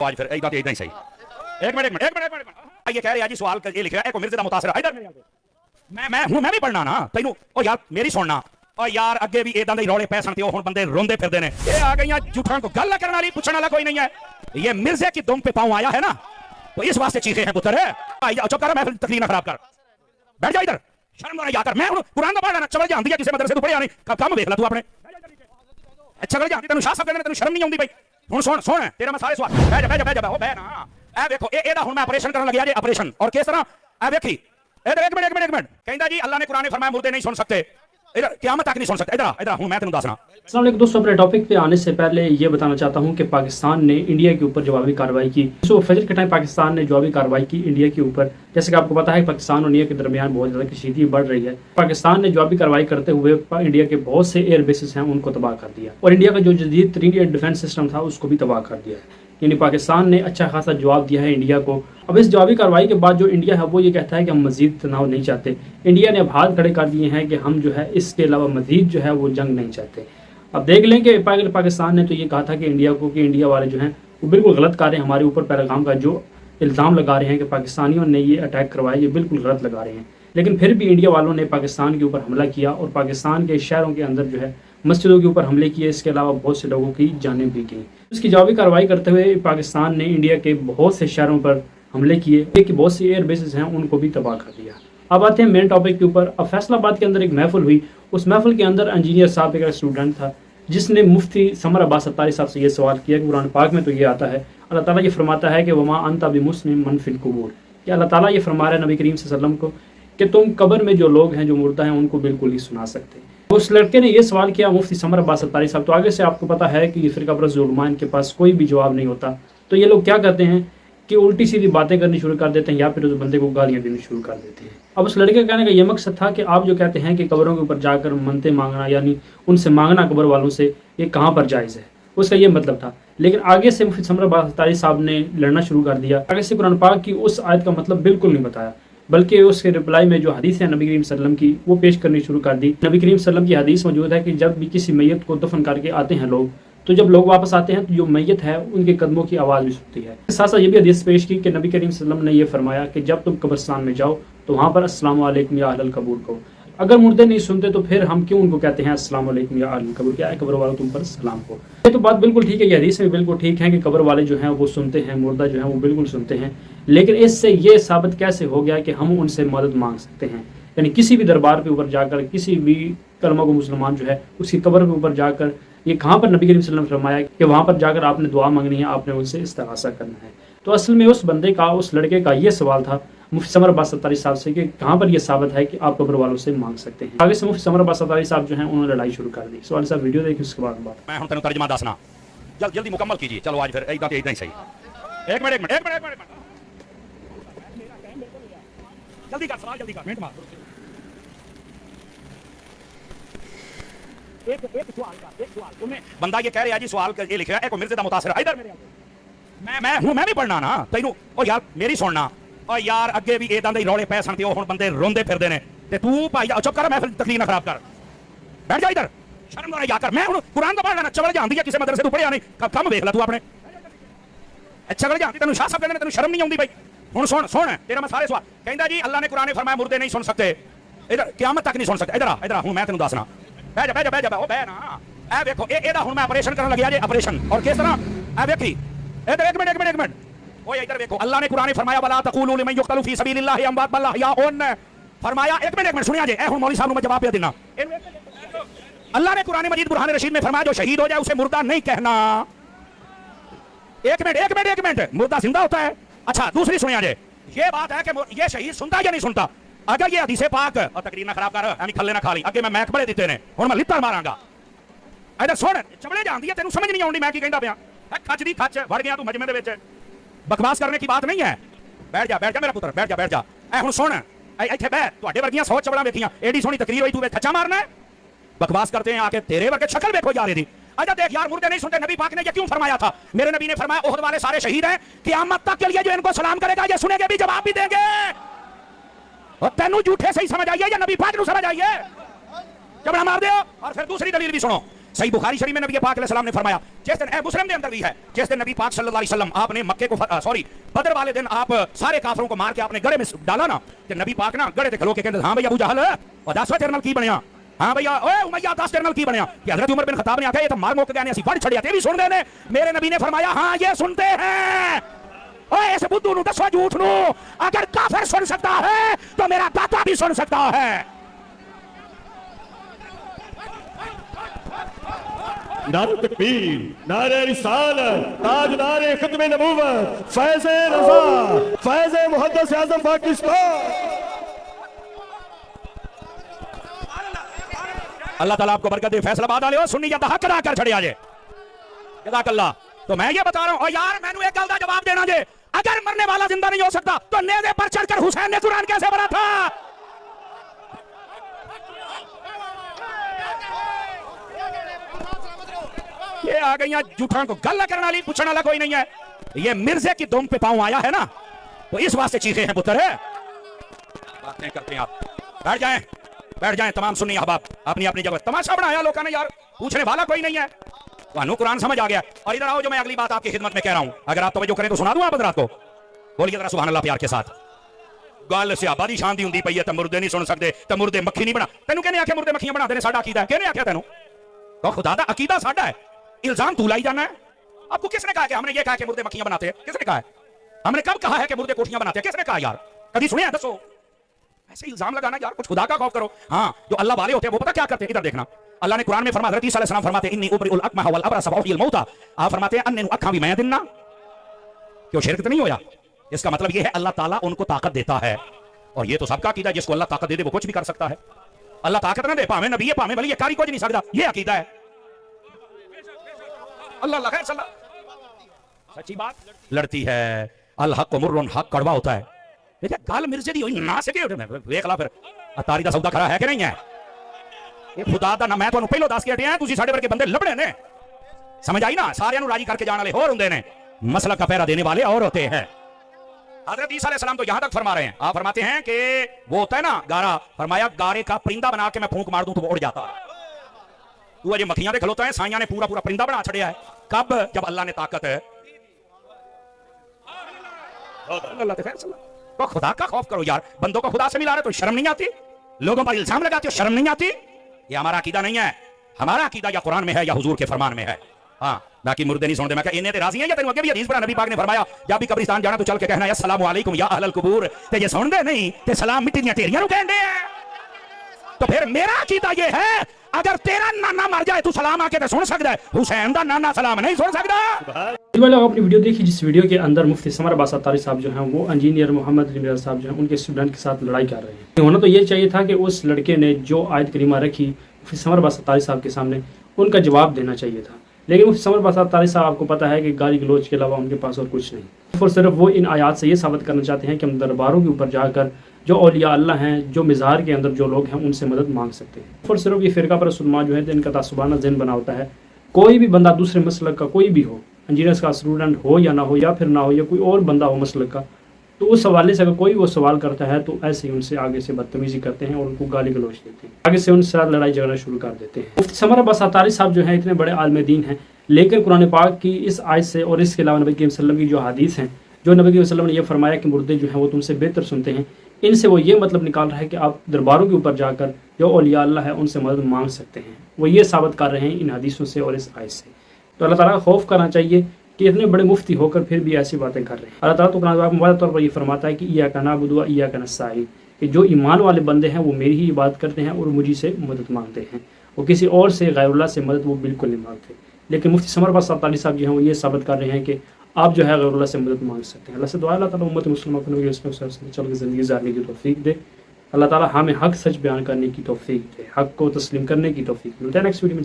आज फिर एक बात इतना ही सही। एक मिनट एक मिनट एक मिनट एक मिनट ये कह रहे हैं जी सवाल ये लिख रहा है मिर्जे दा मुतासिर इधर मैं भी पढ़ना ना तैनू ओ यार मेरी सुनना ओ यार अगे भी इदां दे रौले पै सन ते हुण बंदे रोंदे फिरदे ने ये आ गईयां झूठां को गल करने वाली पूछने वाला कोई नहीं है। ये मिर्जे की दुम पे पांव आया है ना तो इस वास्ते चीखे हैं पुत्र है। चुप कर महफिल तकरीर ना खराब कर बैठ जा इधर शर्म ना कर। मैं हुण कुरान दा पढ़ना चवल जानदी है किसी मदरसे तू पढ़िया नहीं काम देख ले तू अपने अच्छा कर जानदी तैनू शाह साहब कहंदे तैनू शर्म नहीं आउंदी भाई। हुण सुन सुन तेरे मैं सारे सवाल बह जा ओ बह ना ए देखो एदा हुण मैं ऑपरेशन करन लग्या जे ऑपरेशन और किस तरह ए देखी इधर एक मिनट कहंदा जी अल्लाह ने कुरान में फरमाया मुर्दे नहीं सुन सकते इधर क़यामत तक नहीं सुन सकते। इधर इधर हुण मैं तेनू दसना। अस्सलाम वालेकुम दोस्तों, अपने टॉपिक पे आने से पहले ये बताना चाहता हूँ कि पाकिस्तान ने इंडिया के ऊपर जवाबी कार्रवाई की। तो फजर के टाइम पाकिस्तान ने जवाबी कार्रवाई की इंडिया के ऊपर। जैसे कि आपको पता है पाकिस्तान और इंडिया के दरमियान बहुत ज़्यादा कशीदगी बढ़ रही है। पाकिस्तान ने जवाबी कार्रवाई करते हुए इंडिया के बहुत से एयर बेसिस हैं उनको तबाह कर दिया और इंडिया का जो जदीद तरीन डिफेंस सिस्टम था उसको भी तबाह कर दिया है। यानी पाकिस्तान ने अच्छा खासा जवाब दिया है इंडिया को। अब इस जवाबी कार्रवाई के बाद जो इंडिया है वो ये कहता है कि हम मजीद तनाव नहीं चाहते। इंडिया ने अब हाथ खड़े कर दिए हैं कि हम जो है इसके अलावा मजीद जो है वो जंग नहीं चाहते। अब देख लें कि पाकिस्तान ने तो ये कहा था कि इंडिया को कि इंडिया वाले जो हैं वो बिल्कुल गलत कर रहे हैं, हमारे ऊपर पैगाम का जो इल्ज़ाम लगा रहे हैं कि पाकिस्तानियों ने ये अटैक करवाया ये बिल्कुल गलत लगा रहे हैं। लेकिन फिर भी इंडिया वालों ने पाकिस्तान के ऊपर हमला किया और पाकिस्तान के शहरों के अंदर जो है मस्जिदों के ऊपर हमले किए। इसके अलावा बहुत से लोगों की जानें भी गई। इसकी जवाबी कार्रवाई करते हुए पाकिस्तान ने इंडिया के बहुत से शहरों पर हमले किए कि बहुत सी एयर बेसिस हैं उनको भी तबाह कर दिया। अब आते हैं मेन टॉपिक के ऊपर। अब फैसलाबाद के अंदर एक महफिल हुई। उस महफिल के अंदर इंजीनियर साहब एक स्टूडेंट था जिसने मुफ्ती समर अब्बास अत्तारी साहब से ये सवाल किया कि कुरान पाक में तो ये आता है, अल्लाह ताला ये फरमाता है कि वमा अंता बिमुस्लिम मन फिल कुबूर, कि अल्लाह ताला ये फरमा रहा है नबी करीम सल्लल्लाहु अलैहि वसल्लम को कि तुम कब्र में जो लोग हैं जो मुर्दा हैं उनको बिल्कुल ही सुना सकते। उस लड़के ने ये सवाल किया मुफ्ती समर अब्बास अत्तारी साहब। तो आगे से आपको पता है कि फ़िरका परस्त उलमा इनके पास कोई भी जवाब नहीं होता, तो ये लोग क्या करते हैं कि उल्टी सीधी बातें करनी शुरू कर देते हैं या फिर उस बंदे को गालियाँ देनी शुरू कर देते हैं। अब उस लड़के का कहने का ये मकसद था कि आप जो कहते हैं कि कब्रों के ऊपर जाकर मनते मांगना यानी उनसे मांगना कब्र वालों से, ये कहाँ पर जायज़ है, उसका ये मतलब था। लेकिन आगे से मुफ्ती समर अब्बास अत्तारी साहब ने लड़ना शुरू कर दिया। आगे से कुरान पाक की उस आयत का मतलब बिल्कुल नहीं बताया, बल्कि उसके रिप्लाई में जो हदीस है नबी करीम सल्लम की वो पेश करनी शुरू कर दी। नबी करीम सल्लम की हदीस मौजूद है कि जब भी किसी मैयत को दफन करके आते हैं लोग, तो जब लोग वापस आते हैं तो जो मैयत है उनके कदमों की आवाज़ भी सुनती है। साथ साथ ये भी हदीस पेश की कि नबी करीम सल्लम ने यह फरमाया कि जब तुम कब्रिस्तान में जाओ तो वहाँ पर अस्सलामु अलैकुम या अहलल कबूर कहो। अगर मुर्दे नहीं सुनते तो फिर हम क्यों उनको कहते हैं अस्सलामु अलैकुम या अहलल कबूर, क्या है कब्र वालों तुम पर सलाम को। ये तो बात बिल्कुल ठीक है, ये हदीस में बिल्कुल ठीक है कि कब्र वाले जो हैं वो सुनते हैं, मुर्दा जो है वो बिल्कुल सुनते हैं। लेकिन इससे ये साबित कैसे हो गया कि हम उनसे मदद मांग सकते हैं? यानी किसी भी दरबार के ऊपर जाकर किसी भी कलमा को मुसलमान जो है उसकी कब्र के ऊपर जाकर, ये कहाँ पर नबी करीम सल्लल्लाहु अलैहि वसल्लम फरमाया कि वहाँ पर जाकर आपने दुआ मांगनी है, आपने उनसे इस्तिग़ासा करना है। तो असल में उस बंदे का, उस लड़के का ये सवाल था मुफ्ती समर अब्बास अत्तारी साहब से कि कहाँ पर यह साबित है कि आप कब्र वालों से मांग सकते हैं। आगे से मुफ्ती समर अब्बास अत्तारी साहब जो हैं उन्होंने लड़ाई शुरू कर दी। सवाल साहब वीडियो देखिए उसके बाद बात। मैं हुण तेनू तर्जुमा दसना जल्दी मुकम्मल कीजिए। चलो आज फिर इतना ही सही। एक मिनट जल्दी कर सवाल जल्दी कर मिनट मार। एक सवाल तुम्हें बंदा ये कह रहा है जी सवाल ये लिख रहा है मिर्जे दा मुतासिर इधर मैं भी पढ़ना ना तैनू ओ यार मेरी सुनना ओ यार अगे भी इदां दे रौले पै सन ते हुण बंदे रोंदे फिरदे ने ते तू भाई चुप कर महफिल तकरीर ना खराब कर बैठ जा इधर शर्म ना कर। मैं हुण कुरान दा पढ़ना चवल जानदी है किसी मदरसे तू पढ़िया नहीं काम देख ले तू अपने अच्छा कर जानदी तैनू शाह साहब कहंदे तैनू शर्म नहीं आउंदी भाई। हुण सुन सुन तेरा मैं सारे सवाल कहंदा जी अल्लाह ने कुरान में फरमाया मुर्दे नहीं सुन सकते इधर क़यामत तक नहीं सुन सकते। इधर हुण मैं तेनू दसना बह जा ओ बह ना ए देखो एदा हुण मैं ऑपरेशन करन लग्या जे ऑपरेशन और किस तरह ए देखी इधर एक मिनट ओ इधर देखो अल्लाह ने कुरान में फरमाया वला तक़ूलू लिमन युक़तलू फी सबीलिल्लाहि अमवात बल अहयाउन फरमाया। एक मिनट सुनिया जे ए हुण मौलवी साहब नु मैं जवाब दे देना। अल्लाह ने कुरान मजीद बुरहान रशीद में फरमाया जो शहीद हो जाए उसे मुर्दा नहीं कहना। एक मिनट मुर्दा जिंदा होता है। अच्छा दूसरी सुनिया जे ये बात है कि ये शहीद सुनता या नहीं सुनता। अगर ये हदीस पाक और तकरीर ना खराब कर यानी खल्ले ना खा ली अगे मैं मैक बड़े दिते ने हुण मैं लित्तर मारांगा। इधर सुन चवले जानदी है तेनू समझ नहीं आउंदी मैं की कहंदा पिया खच दी खच वड़ गया तू मजमे दे विच बकवास करने की बात नहीं है। बैठ जा मेरा पुत्र बैठ जा ए हुण सुन इत्थे बैठ तुहाडे वर्गियां 100 चवड़ा वेखियां एडी सोहनी तकरीर होई तू खच्चा मारना है। बकवास करते हैं आके तेरे वर्गे शक्ल देखो जा रही थी। अच्छा देख यार मुर्दे नहीं सुनते नबी पाक ने ये क्यों फरमाया था? मेरे नबी ने फरमाया ओहद वाले सारे शहीद हैं क़यामत तक के लिए जो इनको सलाम करेगा ये सुनेंगे भी जवाब भी देंगे। और तेनू झूठे सही समझ आइए या नबी पाक नू समझ आइए जबड़ा मार दो। और फिर दूसरी दलील भी सुनो सही बुखारी शरीफ में नबी पाक अलैहि सलाम ने फरमाया, जिस दिन मुस्लिम के अंदर भी है, जिस दिन नबी पाक सल्लल्लाहु अलैहि वसल्लम आपने मक्के को बदर वाले दिन आप सारे काफिरों को मार के आपने गड़े में डाला ना, तो नबी पाक ना गड़े ते खलो के कहते, हां भैया अबू जहल और 10 तेरे नाल की बनया, हां भैया ओए उमैया 10 तेरे नाल की बनया, कि हजरत उमर बिन खत्ताब ने आखिया ये तो मार मुक गए ने, असि फड़ छड़िया ते भी सुन दे ने। मेरे नबी ने फरमाया हां ये सुनते हैं। ओए इस बुद्धू नु दसो झूठ नु, अगर काफिर सुन सकता है तो मेरा दाता भी सुन सकता है। नारे तकबीर, नारे रिसालत, ताजदारे खत्मे नबूवत, फैज़े रज़ा, फैज़े मुहद्दिस आज़म पाकिस्तान। अल्लाह ताला आपको बरकत दे, फैसलाबाद वाले हो सुन्नी या हक अदा कर छड़े आजे जज़ाकल्लाह। तो मैं ये बता रहा हूं, और यार मैंने एक गल दा जवाब देना जे, अगर मरने वाला जिंदा नहीं हो सकता तो नेज़े पर चढ़कर हुसैन ने कुरान कैसे पढ़ा था? ये आ गई जूठा को गल करने वाली, पूछने वाला कोई नहीं है। ये मिर्जे की दुम पे पांव आया है ना, तो इस वास्ते चीखे हैं पुत्र है। बातें करते हैं आप, बैठ जाएं तमाम सुन्नी अहबाब अपनी अपनी जगह। तमाशा बनाया लोगों ने यार, पूछने वाला कोई नहीं है। वानू कुरान समझ आ गया। और इधर आओ, जो मैं अगली बात आपकी खिदमत में कह रहा हूं, अगर आप तवज्जो करें तो सुना दूं आप रात को। बोलिए जरा सुभान अल्लाह प्यार के साथ। गल सियाबा दी शान दी हुंदी पई है, ते मुर्दे नहीं सुन सकते, ते मुर्दे मक्खी नहीं बना। तेनू कहने आखे मुर्दे मक्खियां बनाते ने, साडा अकीदा है। कहने आखे तेनू तो खुदा दा अकीदा साडा है, इल्जाम तू लाई जाना है। आपको किसने कहा कि हमने ये कहा कि मुर्दे मक्खियां बनाते हैं? किसने कहा है? हमने कब कहा है कि मुर्दे कोठियां बनाते हैं? किसने कहा यार? कभी सुने हैं? दसो। ऐसे इल्जाम लगाना यार, कुछ खुदा का खौफ करो। हाँ, जो अल्लाह वाले होते हैं वो पता क्या करते हैं? इधर देखना, अल्लाह ने कुरान में फरमाया, हज़रत ईसा अलैहिस्सलाम फरमाते हैं, इन्नी उबरिउल अकमह वल अबरस व उहयिल मौता। आप फरमाते हैं अन्ने अखा भी मैं दिन्ना। क्यों शिरक तो नहीं होया? इसका मतलब ये है अल्लाह ताला उनको ताकत देता है। और ये तो सबका अकीदा है, जिसको अल्लाह ताकत दे दे वो कुछ भी कर सकता है। अल्लाह ताकत ना दे, भावे नबी है भावे वली है, कारी कुछ नहीं सकता। ये अकीदा है। अल्लाह खैर सल्ला। सच्ची बात लड़ती है, अल हक मुर्रुन, हक कड़वा होता है। देखिए गाल मिर्जे दी होई ना सके देख ला, फिर अतारी दा सौदा खरा है कि नहीं है? ये खुदा दा ना मैं तुहानू पहलो दस के हटे हैं, तुसी साडे वर्गे बंदे लबड़े ने। समझ आई ना? सारियां नू राजी करके जाने वाले होर हुंदे ने, मसला का पहरा देने वाले और होते हैं। हज़रत ईसा अलैहिस्सलाम तो यहां तक फरमा रहे हैं, आप फरमाते हैं कि वो होता है ना गारा, फरमाया गारे का परिंदा बना के मैं फूंक मार दूं तो वो उड़ जाता है। तू अजे मक्खियां दे खलोता है, साइयां ने पूरा पूरा परिंदा बना छड़िया है। कब? जब अल्लाह ने ताकत है। अल्लाह ते खैर सल्ला। तो खुदा का खौफ करो यार, बंदों को खुदा से मिला रहे तो शर्म नहीं आती? लोगों पर इल्जाम लगाते हो, शर्म नहीं आती? ये हमारा अकीदा नहीं है। हमारा अकीदा या कुरान में है या हुजूर के फरमान में है। हाँ, बाकी मुर्दे नहीं सुनते। मैं कहा इन्हें ते राजी हैं या तेरे आगे भी हदीस पर नबी पाक ने फरमाया, जब भी कब्रिस्तान जाना तो चल के कहना या अस्सलामु अलैकुम या अहलल कुबूर। ते ये सुनदे नहीं ते सलाम मिट्टी दी ढेरियां नु कहंदे हैं। तो फिर मेरा अकीदा ये है, अगर तेरा नाना मर जाए तू सलाम आके तो सुन सकता है, हुसैन दा नाना सलाम नहीं सुन सकता। लोग अपनी वीडियो देखी, जिस वीडियो के अंदर मुफ्ती समर अब्बास अत्तारी साहब जो हैं वो इंजीनियर मोहम्मद अली मिर्ज़ा साहब जो हैं उनके स्टूडेंट के साथ लड़ाई कर रहे हैं। होना तो ये चाहिए था कि उस लड़के ने जो आयत करीमा रखी मुफ्ती समर अब्बास अत्तारी साहब के सामने, उनका जवाब देना चाहिए था। लेकिन मुफ्ती समर अब्बास अत्तारी साहब, आपको पता है कि गाली गलोच के अलावा उनके पास और कुछ नहीं। और सिर्फ वो इन आयात से ये साबित करना चाहते हैं कि हम दरबारों के ऊपर जाकर जो औलिया अल्लाह हैं, जो मिज़ार के अंदर जो लोग हैं, उनसे मदद मांग सकते हैं। और सिर्फ ये फ़िरका परस्त उलमा जो है इनका तासुबाना ज़हन बना होता है। कोई भी बंदा दूसरे मसलक का कोई भी हो, इंजीनियर्स का स्टूडेंट हो या ना हो, या फिर ना हो, या कोई और बंदा हो मसलक का, तो उस हवाले से अगर कोई वो सवाल करता है तो ऐसे ही उनसे आगे से बदतमीज़ी करते हैं और उनको गाली गलोच देते हैं, आगे से उनसे साथ लड़ाई झगड़ा शुरू कर देते हैं। मुफ्ती समर अब्बास अत्तारी साहब जो हैं इतने बड़े आलिम दीन हैं, लेकिन कुरान पाक की इस आयत से और इसके अलावा नबी करीम सल्लल्लाहु अलैहि वसल्लम की जो हदीस हैं, जो नबी करीम सल्लल्लाहु अलैहि वसल्लम ने यह फरमाया कि मुर्दे जो हैं वो तुमसे बेहतर सुनते हैं, इनसे वो ये मतलब निकाल रहा है कि आप दरबारों के ऊपर जाकर जो औलिया अल्लाह है उनसे मदद मांग सकते हैं। वो ये साबित कर रहे हैं इन हदीसों से और इस आयत से। तो अल्लाह ताला का खौफ करना चाहिए कि इतने बड़े मुफ्ती होकर फिर भी ऐसी बातें कर रहे हैं। अल्लाह ताला तो कुरान पाक में वाज़ेह तौर पर ये फरमाता है कि इय्याका नअबुदु व इय्याका नस्तईन, कि जो ईमान वाले बंदे हैं वो मेरी ही इबादत करते हैं और मुझी से मदद मांगते हैं, वो किसी और से गैरुल्लाह से मदद वो बिल्कुल नहीं मांगते। लेकिन मुफ्ती समर अब्बास अत्तारी साहब जो हैं वो ये साबित कर रहे हैं कि आप जो है गैरुल्लाह से मदद मांग सकते हैं। अल्लाह से दुआ अल्लाह ताला उम्मत मुस्लिमा को चल के ज़िंदगी गुजारने की तौफीक दे। अल्लाह ताला हमें हक सच बयान करने की तौफीक दे, हक को तस्लीम करने की तौफीक दे। नेक्स्ट वीडियो में